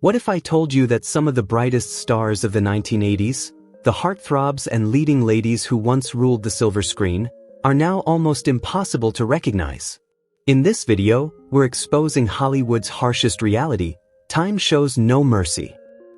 What if I told you that some of the brightest stars of the 1980s, the heartthrobs and leading ladies who once ruled the silver screen, are now almost impossible to recognize? In this video, we're exposing Hollywood's harshest reality. Time shows no mercy.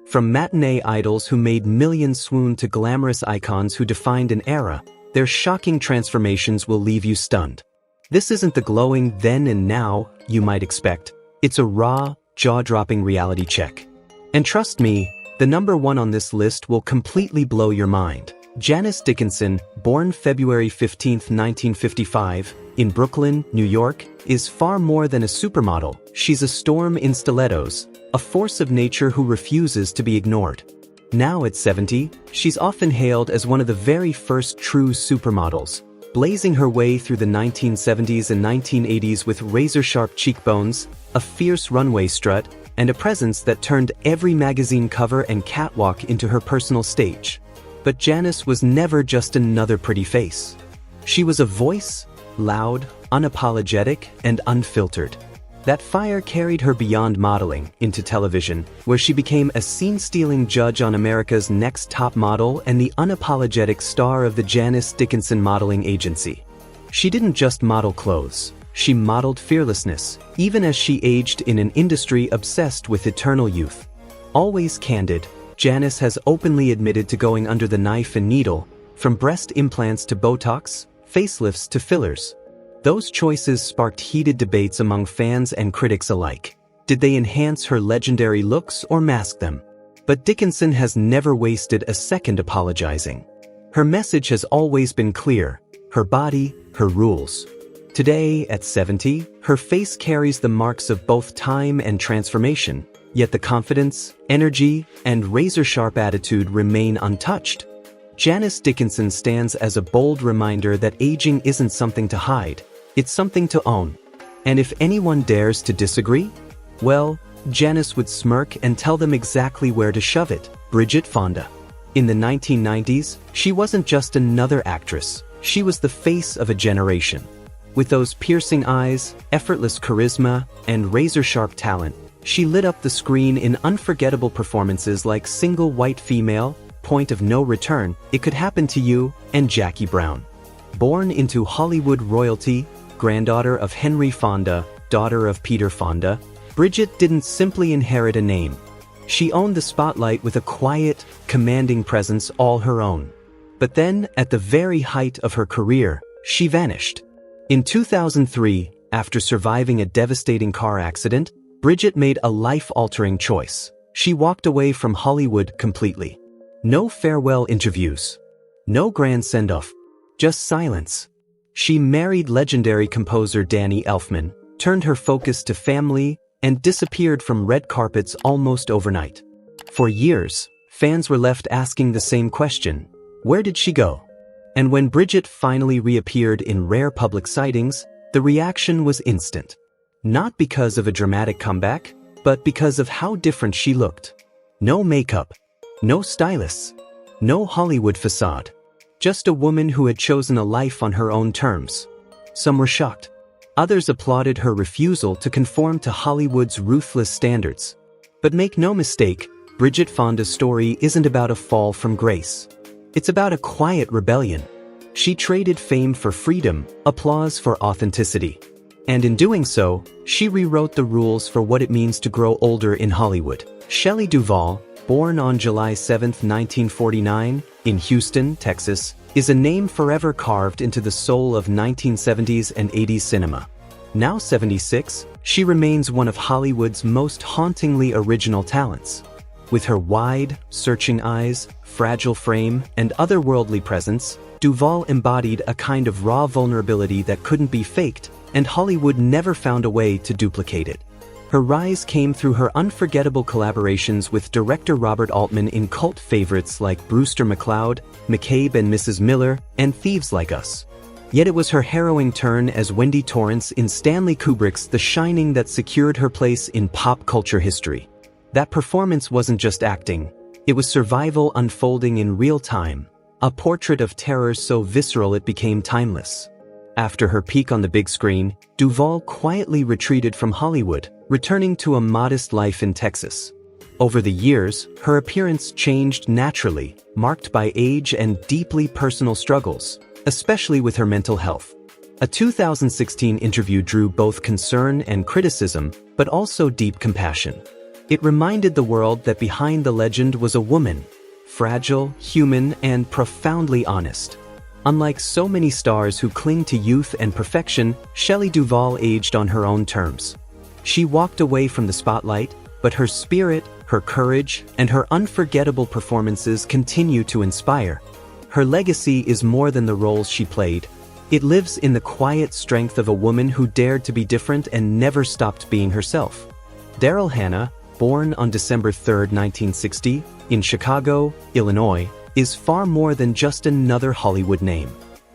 From matinee idols who made millions swoon to glamorous icons who defined an era, their shocking transformations will leave you stunned. This isn't the glowing then and now you might expect. It's a raw, jaw-dropping reality check. And trust me, the number one on this list will completely blow your mind. Janice Dickinson, born February 15, 1955, in Brooklyn, New York, is far more than a supermodel. She's a storm in stilettos, a force of nature who refuses to be ignored. Now at 70, she's often hailed as one of the very first true supermodels, blazing her way through the 1970s and 1980s with razor-sharp cheekbones, a fierce runway strut, and a presence that turned every magazine cover and catwalk into her personal stage. But Janice was never just another pretty face. She was a voice, loud, unapologetic, and unfiltered. That fire carried her beyond modeling into television, where she became a scene-stealing judge on America's Next Top Model and the unapologetic star of the Janice Dickinson modeling agency. She didn't just model clothes, she modeled fearlessness, even as she aged in an industry obsessed with eternal youth. Always candid, Janice has openly admitted to going under the knife and needle, from breast implants to Botox, facelifts to fillers. Those choices sparked heated debates among fans and critics alike. Did they enhance her legendary looks or mask them? But Dickinson has never wasted a second apologizing. Her message has always been clear: her body, her rules. Today, at 70, her face carries the marks of both time and transformation, yet the confidence, energy, and razor-sharp attitude remain untouched. Janice Dickinson stands as a bold reminder that aging isn't something to hide. It's something to own. And if anyone dares to disagree, well, Janice would smirk and tell them exactly where to shove it. Bridget Fonda. In the 1990s, she wasn't just another actress, she was the face of a generation. With those piercing eyes, effortless charisma, and razor-sharp talent, she lit up the screen in unforgettable performances like Single White Female, Point of No Return, It Could Happen to You, and Jackie Brown. Born into Hollywood royalty, granddaughter of Henry Fonda, daughter of Peter Fonda, Bridget didn't simply inherit a name. She owned the spotlight with a quiet, commanding presence all her own. But then, at the very height of her career, she vanished. In 2003, after surviving a devastating car accident, Bridget made a life-altering choice. She walked away from Hollywood completely. No farewell interviews. No grand send-off. Just silence. She married legendary composer Danny Elfman, turned her focus to family, and disappeared from red carpets almost overnight. For years, fans were left asking the same question: where did she go? And when Bridget finally reappeared in rare public sightings, the reaction was instant. Not because of a dramatic comeback, but because of how different she looked. No makeup, no stylists, no Hollywood facade. Just a woman who had chosen a life on her own terms. Some were shocked. Others applauded her refusal to conform to Hollywood's ruthless standards. But make no mistake, Bridget Fonda's story isn't about a fall from grace. It's about a quiet rebellion. She traded fame for freedom, applause for authenticity. And in doing so, she rewrote the rules for what it means to grow older in Hollywood. Shelley Duvall, born on July 7, 1949, in Houston, Texas, is a name forever carved into the soul of 1970s and 80s cinema. Now 76, she remains one of Hollywood's most hauntingly original talents. With her wide, searching eyes, fragile frame, and otherworldly presence, Duvall embodied a kind of raw vulnerability that couldn't be faked, and Hollywood never found a way to duplicate it. Her rise came through her unforgettable collaborations with director Robert Altman in cult favorites like Brewster McCloud, McCabe and Mrs. Miller, and Thieves Like Us. Yet it was her harrowing turn as Wendy Torrance in Stanley Kubrick's The Shining that secured her place in pop culture history. That performance wasn't just acting, it was survival unfolding in real time, a portrait of terror so visceral it became timeless. After her peak on the big screen, Duvall quietly retreated from Hollywood, returning to a modest life in Texas. Over the years, her appearance changed naturally, marked by age and deeply personal struggles, especially with her mental health. A 2016 interview drew both concern and criticism, but also deep compassion. It reminded the world that behind the legend was a woman, fragile, human, and profoundly honest. Unlike so many stars who cling to youth and perfection, Shelley Duvall aged on her own terms. She walked away from the spotlight, but her spirit, her courage, and her unforgettable performances continue to inspire. Her legacy is more than the roles she played. It lives in the quiet strength of a woman who dared to be different and never stopped being herself. Daryl Hannah, born on December 3, 1960, in Chicago, Illinois, is far more than just another Hollywood name.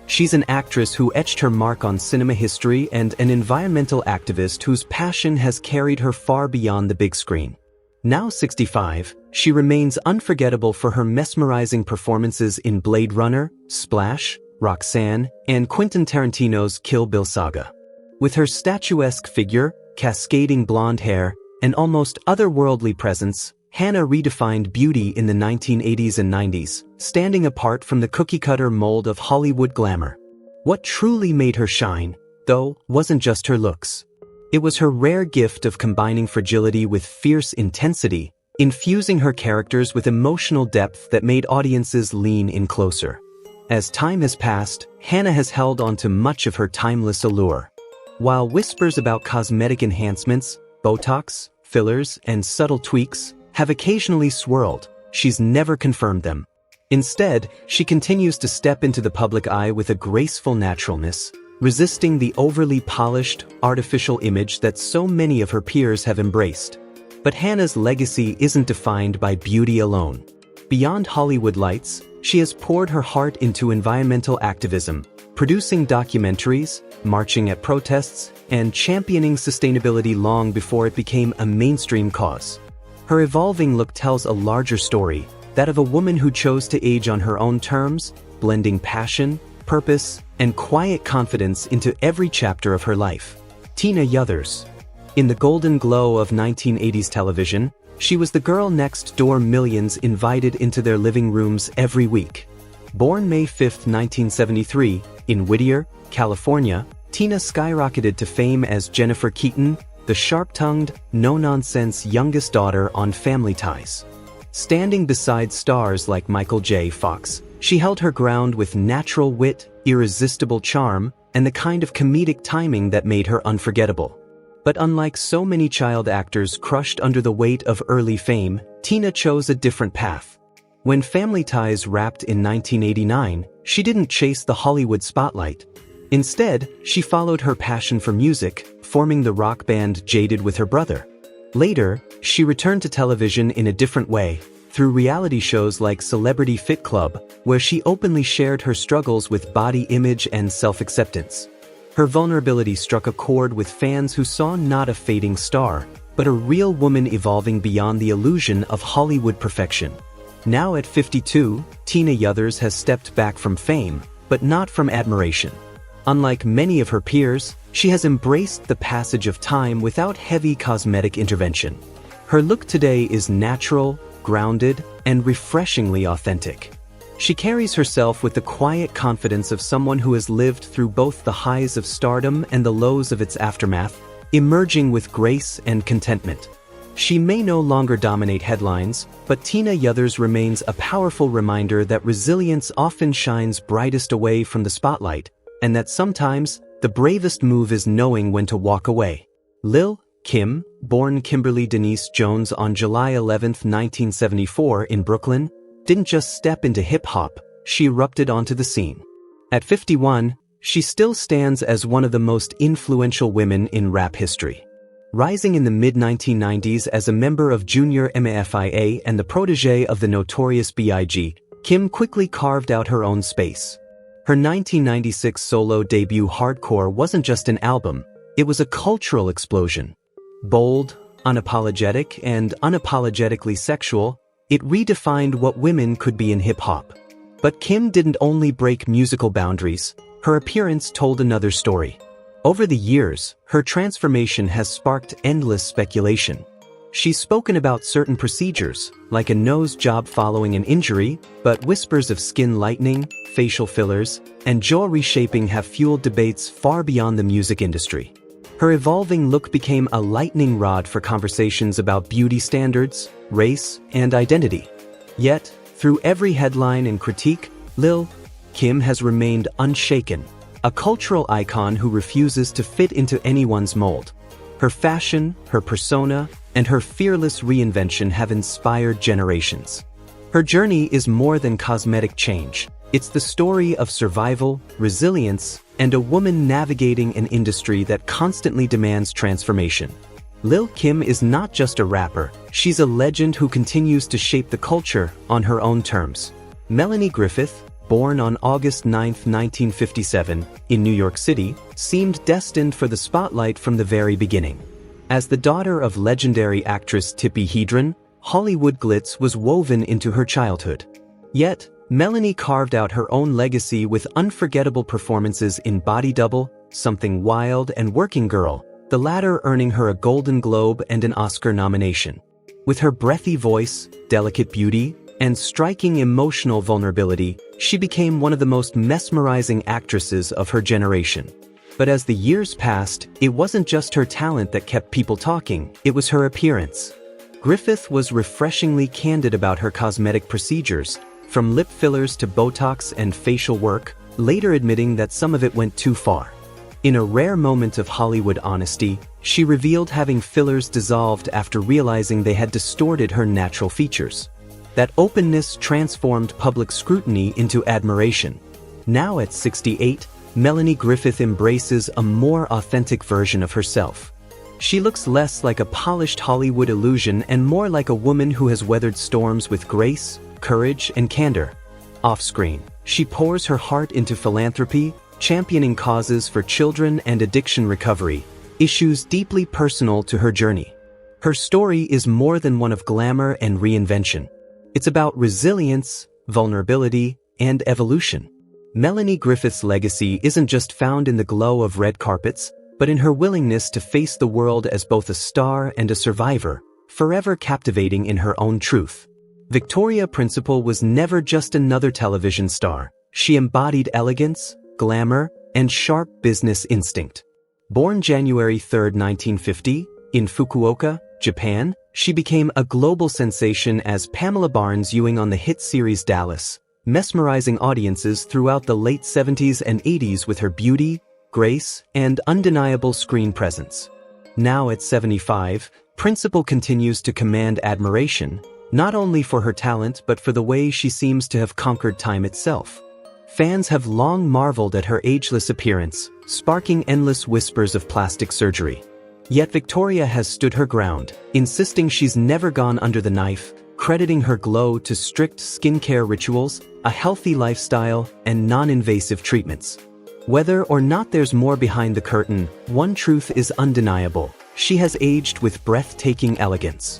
She's an actress who etched her mark on cinema history and an environmental activist whose passion has carried her far beyond the big screen. Now 65, she remains unforgettable for her mesmerizing performances in Blade Runner, Splash, Roxanne, and Quentin Tarantino's Kill Bill saga. With her statuesque figure, cascading blonde hair, and almost otherworldly presence, Hannah redefined beauty in the 1980s and 90s, standing apart from the cookie-cutter mold of Hollywood glamour. What truly made her shine, though, wasn't just her looks. It was her rare gift of combining fragility with fierce intensity, infusing her characters with emotional depth that made audiences lean in closer. As time has passed, Hannah has held on to much of her timeless allure. While whispers about cosmetic enhancements, Botox, fillers, and subtle tweaks have occasionally swirled, she's never confirmed them. Instead, she continues to step into the public eye with a graceful naturalness, resisting the overly polished, artificial image that so many of her peers have embraced. But Hannah's legacy isn't defined by beauty alone. Beyond Hollywood lights, she has poured her heart into environmental activism, producing documentaries, marching at protests, and championing sustainability long before it became a mainstream cause. Her evolving look tells a larger story, that of a woman who chose to age on her own terms, blending passion, purpose, and quiet confidence into every chapter of her life. Tina Yothers. In the golden glow of 1980s television, she was the girl next door millions invited into their living rooms every week. Born May 5, 1973, in Whittier, California, Tina skyrocketed to fame as Jennifer Keaton, the sharp-tongued, no-nonsense youngest daughter on Family Ties. Standing beside stars like Michael J. Fox, she held her ground with natural wit, irresistible charm, and the kind of comedic timing that made her unforgettable. But unlike so many child actors crushed under the weight of early fame, Tina chose a different path. When Family Ties wrapped in 1989, she didn't chase the Hollywood spotlight. Instead, she followed her passion for music, forming the rock band Jaded with her brother. Later, she returned to television in a different way, through reality shows like Celebrity Fit Club, where she openly shared her struggles with body image and self-acceptance. Her vulnerability struck a chord with fans who saw not a fading star, but a real woman evolving beyond the illusion of Hollywood perfection. Now at 52, Tina Yothers has stepped back from fame, but not from admiration. Unlike many of her peers, she has embraced the passage of time without heavy cosmetic intervention. Her look today is natural, grounded, and refreshingly authentic. She carries herself with the quiet confidence of someone who has lived through both the highs of stardom and the lows of its aftermath, emerging with grace and contentment. She may no longer dominate headlines, but Tina Yothers remains a powerful reminder that resilience often shines brightest away from the spotlight, and that sometimes, the bravest move is knowing when to walk away. Lil Kim, born Kimberly Denise Jones on July 11, 1974 in Brooklyn, didn't just step into hip-hop, she erupted onto the scene. At 51, she still stands as one of the most influential women in rap history. Rising in the mid-1990s as a member of Junior Mafia and the protege of the Notorious B.I.G., Kim quickly carved out her own space. Her 1996 solo debut Hardcore wasn't just an album, it was a cultural explosion. Bold, unapologetic, and unapologetically sexual, it redefined what women could be in hip-hop. But Kim didn't only break musical boundaries, her appearance told another story. Over the years, her transformation has sparked endless speculation. She's spoken about certain procedures, like a nose job following an injury, but whispers of skin lightening, facial fillers, and jaw reshaping have fueled debates far beyond the music industry. Her evolving look became a lightning rod for conversations about beauty standards, race, and identity. Yet, through every headline and critique, Lil Kim has remained unshaken, a cultural icon who refuses to fit into anyone's mold. Her fashion, her persona, and her fearless reinvention have inspired generations. Her journey is more than cosmetic change. It's the story of survival, resilience, and a woman navigating an industry that constantly demands transformation. Lil Kim is not just a rapper, she's a legend who continues to shape the culture on her own terms. Melanie Griffith, born on August 9, 1957, in New York City, seemed destined for the spotlight from the very beginning. As the daughter of legendary actress Tippi Hedren, Hollywood glitz was woven into her childhood. Yet, Melanie carved out her own legacy with unforgettable performances in Body Double, Something Wild, and Working Girl, the latter earning her a Golden Globe and an Oscar nomination. With her breathy voice, delicate beauty, and striking emotional vulnerability, she became one of the most mesmerizing actresses of her generation. But as the years passed, it wasn't just her talent that kept people talking, it was her appearance. Griffith was refreshingly candid about her cosmetic procedures, from lip fillers to Botox and facial work, later admitting that some of it went too far. In a rare moment of Hollywood honesty, she revealed having fillers dissolved after realizing they had distorted her natural features. That openness transformed public scrutiny into admiration. Now at 68, Melanie Griffith embraces a more authentic version of herself. She looks less like a polished Hollywood illusion and more like a woman who has weathered storms with grace, courage, and candor. Off-screen, she pours her heart into philanthropy, championing causes for children and addiction recovery, issues deeply personal to her journey. Her story is more than one of glamour and reinvention. It's about resilience, vulnerability, and evolution. Melanie Griffith's legacy isn't just found in the glow of red carpets, but in her willingness to face the world as both a star and a survivor, forever captivating in her own truth. Victoria Principal was never just another television star. She embodied elegance, glamour, and sharp business instinct. Born January 3, 1950, in Fukuoka, Japan, she became a global sensation as Pamela Barnes Ewing on the hit series Dallas, mesmerizing audiences throughout the late 70s and 80s with her beauty, grace, and undeniable screen presence. Now at 75, Principal continues to command admiration, not only for her talent but for the way she seems to have conquered time itself. Fans have long marveled at her ageless appearance, sparking endless whispers of plastic surgery. Yet Victoria has stood her ground, insisting she's never gone under the knife, crediting her glow to strict skincare rituals, a healthy lifestyle, and non-invasive treatments. Whether or not there's more behind the curtain, one truth is undeniable: she has aged with breathtaking elegance.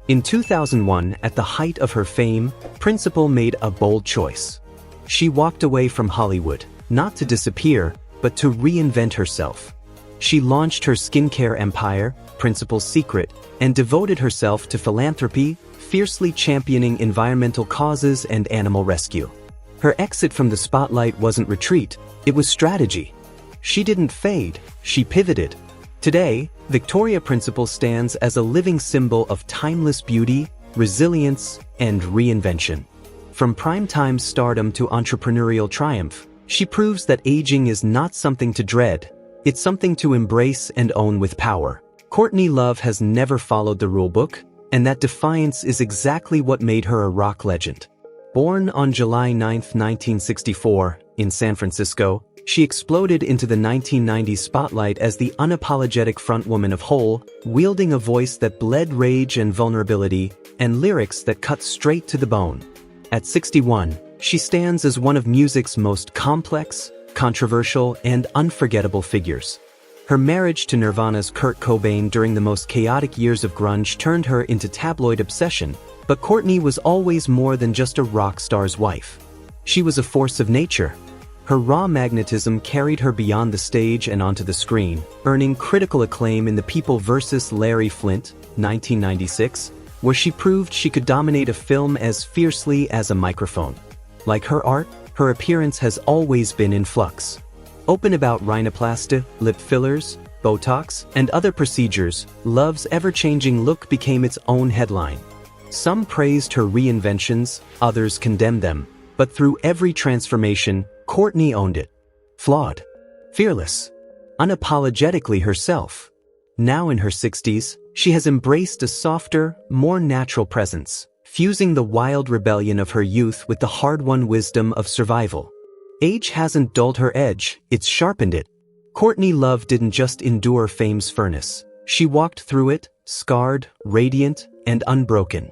In 2001, at the height of her fame, Principal made a bold choice. She walked away from Hollywood, not to disappear, but to reinvent herself. She launched her skincare empire, Principal's Secret, and devoted herself to philanthropy, fiercely championing environmental causes and animal rescue. Her exit from the spotlight wasn't retreat, it was strategy. She didn't fade, she pivoted. Today, Victoria Principal stands as a living symbol of timeless beauty, resilience, and reinvention. From primetime stardom to entrepreneurial triumph, she proves that aging is not something to dread, it's something to embrace and own with power. Courtney Love has never followed the rulebook, and that defiance is exactly what made her a rock legend. Born on July 9, 1964, in San Francisco, she exploded into the 1990s spotlight as the unapologetic frontwoman of Hole, wielding a voice that bled rage and vulnerability, and lyrics that cut straight to the bone. At 61, she stands as one of music's most complex, controversial, and unforgettable figures. Her marriage to Nirvana's Kurt Cobain during the most chaotic years of grunge turned her into tabloid obsession, but Courtney was always more than just a rock star's wife. She was a force of nature. Her raw magnetism carried her beyond the stage and onto the screen, earning critical acclaim in The People vs. Larry Flynt, 1996, where she proved she could dominate a film as fiercely as a microphone. Like her art, her appearance has always been in flux. Open about rhinoplasty, lip fillers, Botox, and other procedures, Love's ever-changing look became its own headline. Some praised her reinventions, others condemned them, but through every transformation, Courtney owned it. Flawed. Fearless. Unapologetically herself. Now in her 60s, she has embraced a softer, more natural presence, fusing the wild rebellion of her youth with the hard-won wisdom of survival. Age hasn't dulled her edge, it's sharpened it. Courtney Love didn't just endure fame's furnace. She walked through it, scarred, radiant, and unbroken.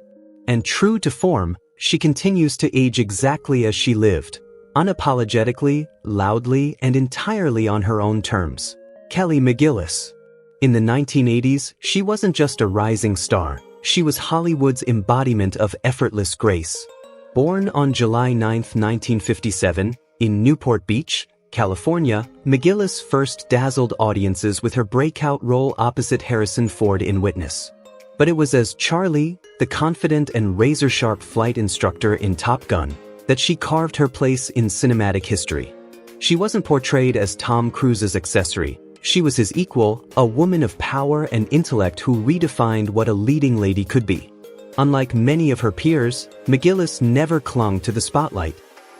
And true to form, she continues to age exactly as she lived. Unapologetically, loudly, and entirely on her own terms. Kelly McGillis. In the 1980s, she wasn't just a rising star, she was Hollywood's embodiment of effortless grace. Born on July 9, 1957, in Newport Beach, California, McGillis first dazzled audiences with her breakout role opposite Harrison Ford in Witness. But it was as Charlie, the confident and razor-sharp flight instructor in Top Gun, that she carved her place in cinematic history. She wasn't portrayed as Tom Cruise's accessory. She was his equal, a woman of power and intellect who redefined what a leading lady could be. Unlike many of her peers, McGillis never clung to the spotlight.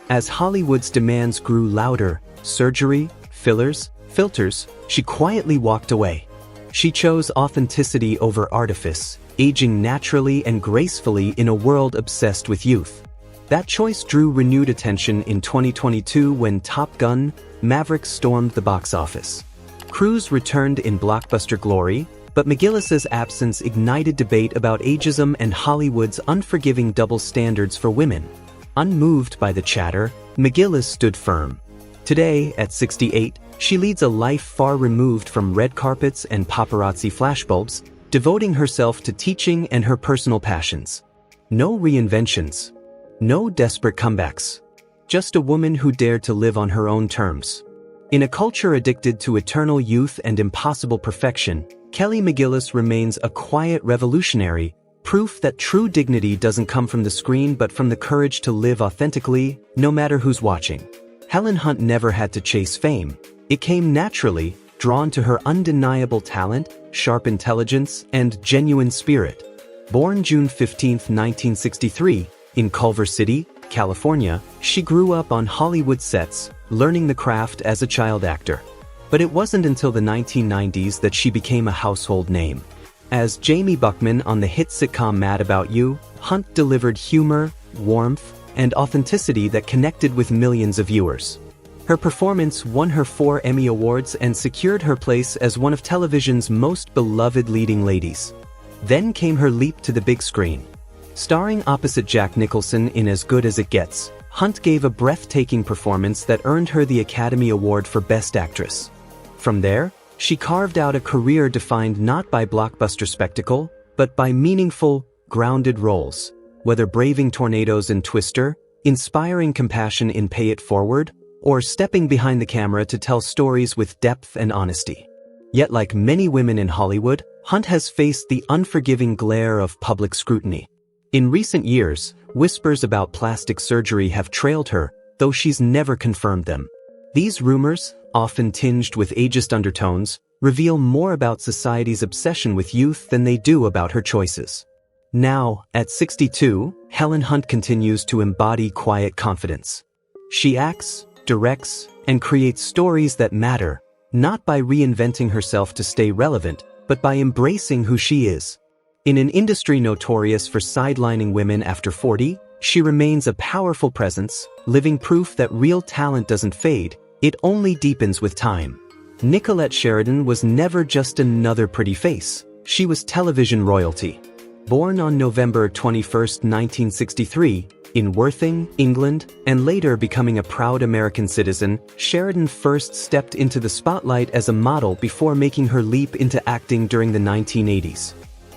As Hollywood's demands grew louder, surgery, fillers, filters, she quietly walked away. She chose authenticity over artifice, aging naturally and gracefully in a world obsessed with youth. That choice drew renewed attention in 2022 when Top Gun: Maverick stormed the box office. Cruise returned in blockbuster glory, but McGillis's absence ignited debate about ageism and Hollywood's unforgiving double standards for women. Unmoved by the chatter, McGillis stood firm. Today, at 68, she leads a life far removed from red carpets and paparazzi flashbulbs, devoting herself to teaching and her personal passions. No reinventions. No desperate comebacks. Just a woman who dared to live on her own terms. In a culture addicted to eternal youth and impossible perfection, Kelly McGillis remains a quiet revolutionary, proof that true dignity doesn't come from the screen but from the courage to live authentically, no matter who's watching. Helen Hunt never had to chase fame. It came naturally, drawn to her undeniable talent, sharp intelligence, and genuine spirit. Born June 15, 1963, in Culver City, California, she grew up on Hollywood sets, learning the craft as a child actor. But it wasn't until the 1990s that she became a household name. As Jamie Buckman on the hit sitcom Mad About You, Hunt delivered humor, warmth, and authenticity that connected with millions of viewers. Her performance won her 4 Emmy Awards and secured her place as one of television's most beloved leading ladies. Then came her leap to the big screen. Starring opposite Jack Nicholson in As Good as It Gets, Hunt gave a breathtaking performance that earned her the Academy Award for Best Actress. From there, she carved out a career defined not by blockbuster spectacle, but by meaningful, grounded roles. Whether braving tornadoes in Twister, inspiring compassion in Pay It Forward, or stepping behind the camera to tell stories with depth and honesty. Yet like many women in Hollywood, Hunt has faced the unforgiving glare of public scrutiny. In recent years, whispers about plastic surgery have trailed her, though she's never confirmed them. These rumors, often tinged with ageist undertones, reveal more about society's obsession with youth than they do about her choices. Now, at 62, Helen Hunt continues to embody quiet confidence. She acts, directs, and creates stories that matter, not by reinventing herself to stay relevant, but by embracing who she is. In an industry notorious for sidelining women after 40, she remains a powerful presence, living proof that real talent doesn't fade, it only deepens with time. Nicollette Sheridan was never just another pretty face, she was television royalty. Born on November 21, 1963, in Worthing, England, and later becoming a proud American citizen, Sheridan first stepped into the spotlight as a model before making her leap into acting during the 1980s.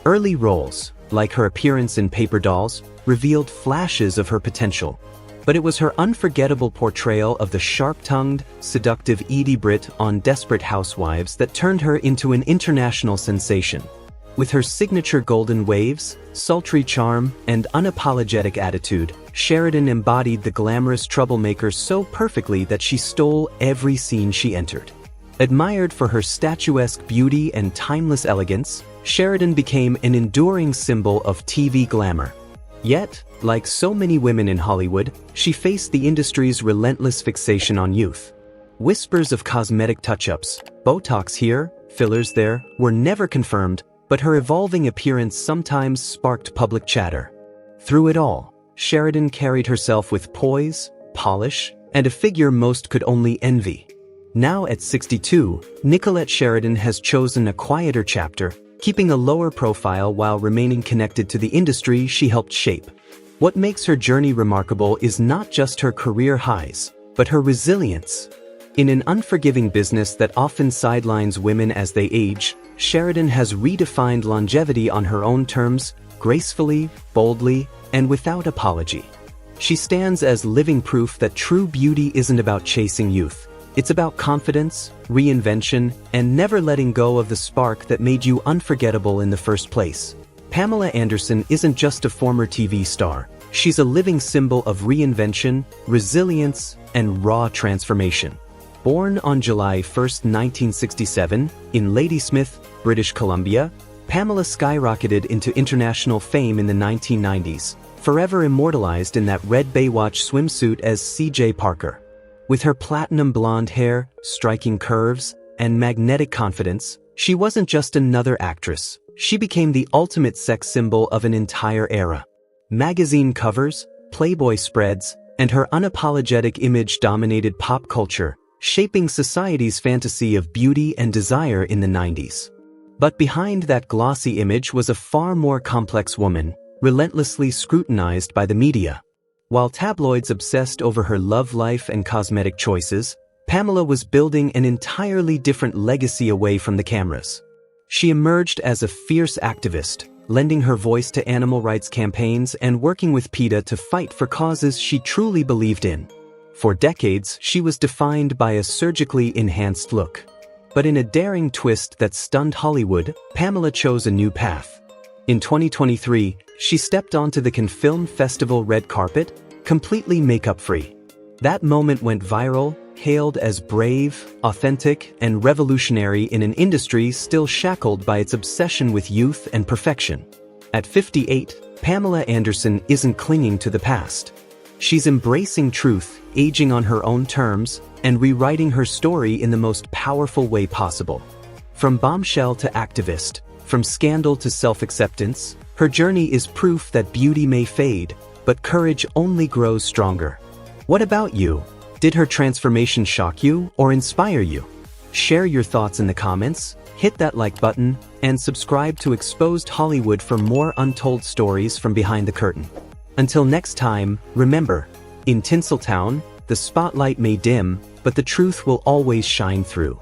Early roles, like her appearance in Paper Dolls, revealed flashes of her potential. But it was her unforgettable portrayal of the sharp-tongued, seductive Edie Britt on Desperate Housewives that turned her into an international sensation. With her signature golden waves, sultry charm, and unapologetic attitude, Sheridan embodied the glamorous troublemaker so perfectly that she stole every scene she entered. Admired for her statuesque beauty and timeless elegance, Sheridan became an enduring symbol of TV glamour. Yet, like so many women in Hollywood, she faced the industry's relentless fixation on youth. Whispers of cosmetic touch-ups, Botox here, fillers there, were never confirmed, but her evolving appearance sometimes sparked public chatter. Through it all, Sheridan carried herself with poise, polish, and a figure most could only envy. Now at 62, Nicollette Sheridan has chosen a quieter chapter, keeping a lower profile while remaining connected to the industry she helped shape. What makes her journey remarkable is not just her career highs, but her resilience. In an unforgiving business that often sidelines women as they age, Sheridan has redefined longevity on her own terms, gracefully, boldly, and without apology. She stands as living proof that true beauty isn't about chasing youth. It's about confidence, reinvention, and never letting go of the spark that made you unforgettable in the first place. Pamela Anderson isn't just a former TV star. She's a living symbol of reinvention, resilience, and raw transformation. Born on July 1, 1967, in Ladysmith, British Columbia, Pamela skyrocketed into international fame in the 1990s, forever immortalized in that red Baywatch swimsuit as C.J. Parker. With her platinum blonde hair, striking curves, and magnetic confidence, she wasn't just another actress. She became the ultimate sex symbol of an entire era. Magazine covers, Playboy spreads, and her unapologetic image dominated pop culture, shaping society's fantasy of beauty and desire in the 90s. But behind that glossy image was a far more complex woman, relentlessly scrutinized by the media. While tabloids obsessed over her love life and cosmetic choices, Pamela was building an entirely different legacy away from the cameras. She emerged as a fierce activist, lending her voice to animal rights campaigns and working with PETA to fight for causes she truly believed in. For decades, she was defined by a surgically enhanced look. But in a daring twist that stunned Hollywood, Pamela chose a new path. In 2023, she stepped onto the Cannes Film Festival red carpet, completely makeup-free. That moment went viral, hailed as brave, authentic, and revolutionary in an industry still shackled by its obsession with youth and perfection. At 58, Pamela Anderson isn't clinging to the past. She's embracing truth, aging on her own terms, and rewriting her story in the most powerful way possible. From bombshell to activist, from scandal to self-acceptance, her journey is proof that beauty may fade, but courage only grows stronger. What about you? Did her transformation shock you or inspire you? Share your thoughts in the comments, hit that like button, and subscribe to Exposed Hollywood for more untold stories from behind the curtain. Until next time, remember, in Tinseltown, the spotlight may dim, but the truth will always shine through.